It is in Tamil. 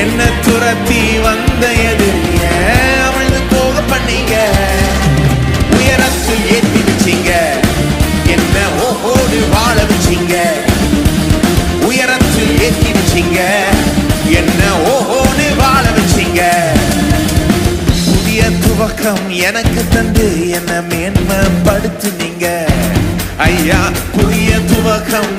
என்ன துரத்தி வந்த எதிரிய அமிழ்ந்து போக பண்ணீங்க. உயரத்தில் ஏற்றி வச்சீங்க, என்ன ஓஹோடு வாழ வச்சீங்க. உயரத்தில் ஏற்றி வச்சீங்க, என்ன ஓஹோடு வாழ வச்சீங்க. புதிய துவக்கம் எனக்கு தந்து என்ன மேன்மைப்படுத்துனீங்க ஐயா. புதிய துவக்கம்